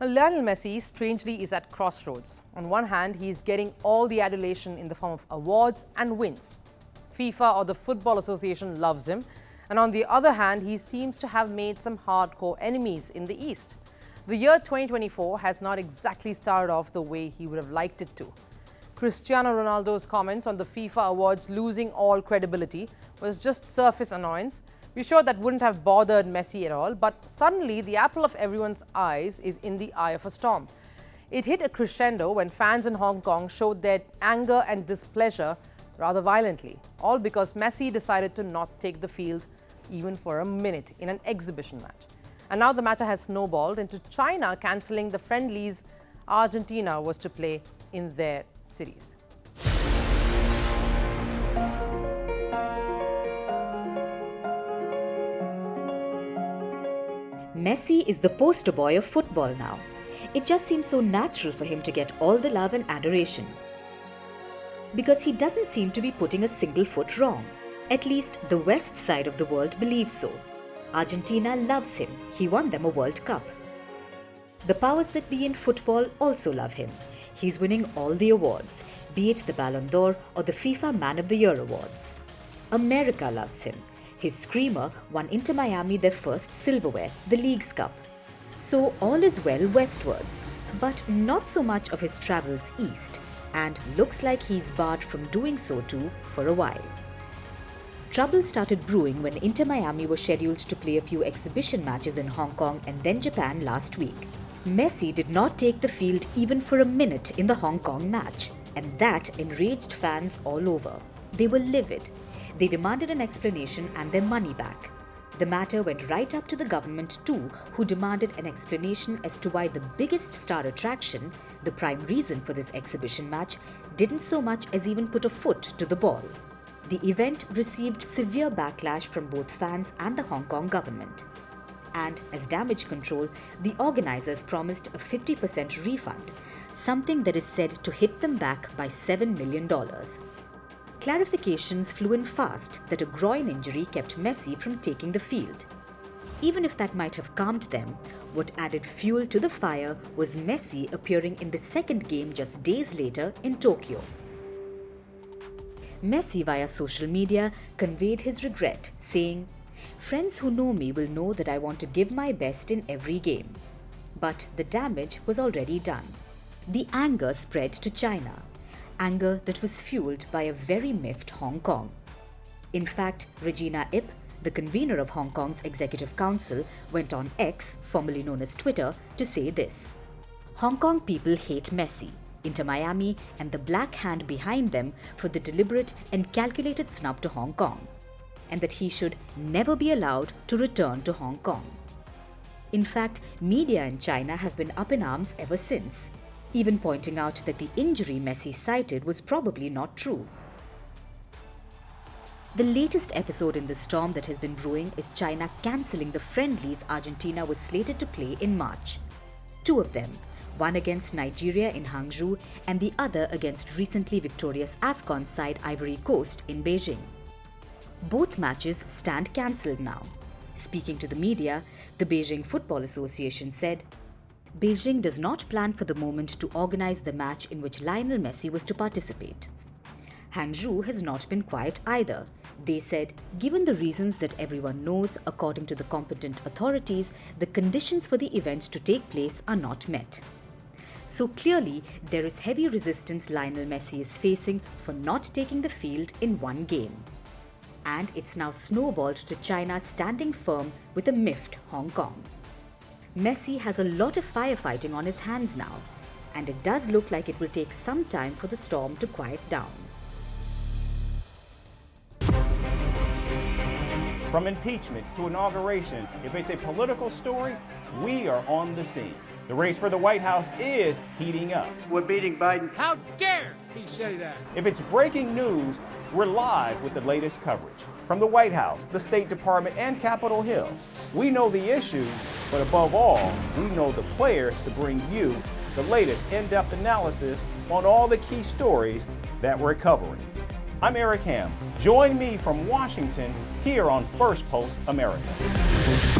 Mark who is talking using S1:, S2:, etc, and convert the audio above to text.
S1: Lionel Messi, strangely, is at crossroads. On one hand, he is getting all the adulation in the form of awards and wins. FIFA or the Football Association loves him. And on the other hand, he seems to have made some hardcore enemies in the East. The year 2024 has not exactly started off the way he would have liked it to. Cristiano Ronaldo's comments on the FIFA awards losing all credibility was just surface annoyance. We're sure that wouldn't have bothered Messi at all, but suddenly the apple of everyone's eyes is in the eye of a storm. It hit a crescendo when fans in Hong Kong showed their anger and displeasure rather violently, all because Messi decided to not take the field even for a minute in an exhibition match. And now the matter has snowballed into China cancelling the friendlies Argentina was to play in their cities.
S2: Messi is the poster boy of football now. It just seems so natural for him to get all the love and adoration. Because he doesn't seem to be putting a single foot wrong. At least the West side of the world believes so. Argentina loves him. He won them a World Cup. The powers that be in football also love him. He's winning all the awards, be it the Ballon d'Or or the FIFA Man of the Year awards. America loves him. His screamer won Inter Miami their first silverware, the League's Cup. So all is well westwards, but not so much of his travels east, and looks like he's barred from doing so too for a while. Trouble started brewing when Inter Miami was scheduled to play a few exhibition matches in Hong Kong and then Japan last week. Messi did not take the field even for a minute in the Hong Kong match, and that enraged fans all over. They were livid. They demanded an explanation and their money back. The matter went right up to the government too, who demanded an explanation as to why the biggest star attraction, the prime reason for this exhibition match, didn't so much as even put a foot to the ball. The event received severe backlash from both fans and the Hong Kong government. And as damage control, the organizers promised a 50% refund, something that is said to hit them back by $7 million. Clarifications flew in fast that a groin injury kept Messi from taking the field. Even if that might have calmed them, what added fuel to the fire was Messi appearing in the second game just days later in Tokyo. Messi via social media conveyed his regret, saying, "Friends who know me will know that I want to give my best in every game." But the damage was already done. The anger spread to China. Anger that was fueled by a very miffed Hong Kong. In fact, Regina Ip, the convener of Hong Kong's Executive Council, went on X, formerly known as Twitter, to say this: "Hong Kong people hate Messi, Inter Miami, and the black hand behind them for the deliberate and calculated snub to Hong Kong, and that he should never be allowed to return to Hong Kong." In fact, media in China have been up in arms ever since, even pointing out that the injury Messi cited was probably not true. The latest episode in the storm that has been brewing is China cancelling the friendlies Argentina was slated to play in March. Two of them, one against Nigeria in Hangzhou and the other against recently victorious AFCON side Ivory Coast in Beijing. Both matches stand cancelled now. Speaking to the media, the Beijing Football Association said, "Beijing does not plan for the moment to organize the match in which Lionel Messi was to participate." Hangzhou has not been quiet either. They said, given the reasons that everyone knows, according to the competent authorities, the conditions for the event to take place are not met. So clearly, there is heavy resistance Lionel Messi is facing for not taking the field in one game. And it's now snowballed to China standing firm with a miffed Hong Kong. Messi has a lot of firefighting on his hands now, and it does look like it will take some time for the storm to quiet down.
S3: From impeachments to inaugurations, if it's a political story, we are on the scene. The race for the White House is heating up.
S4: We're beating Biden.
S5: How dare he say that?
S3: If it's breaking news, we're live with the latest coverage. From the White House, the State Department, and Capitol Hill, we know the issues, but above all, we know the players to bring you the latest in-depth analysis on all the key stories that we're covering. I'm Eric Ham. Join me from Washington here on Firstpost America.